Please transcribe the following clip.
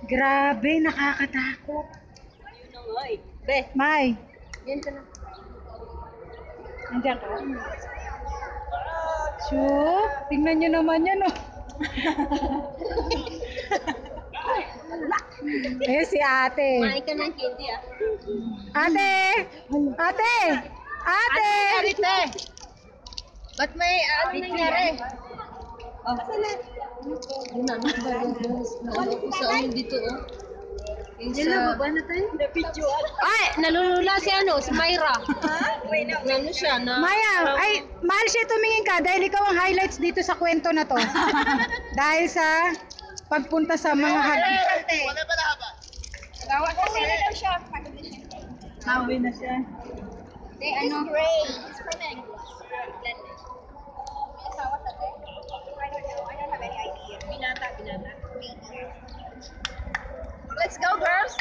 Grabe, nakakatakot. Ayun na nga eh. Be, May, yan ka na. nandiyan ka. Shoot, tingnan nyo naman yan, oh. Ayun si ate. Kumain ka ng candy ah. Ate! Ate! Ate! Ate! Ba't may ano nangyari? Oh. Yun na, naano ko sa ano dito oh. Yung sa... na tayo? Ay! Nalulula si ano, si Myra. Ano siya na... Maya, ay, mahal siya tumingin ka dahil ikaw ang highlights dito sa kwento na to. Dahil sa pagpunta sa mga Wala ba haba? Gawa siya siya. Hawi na siya. Ano? Great. It's from English. I don't have any idea. Binata. Let's go, girls.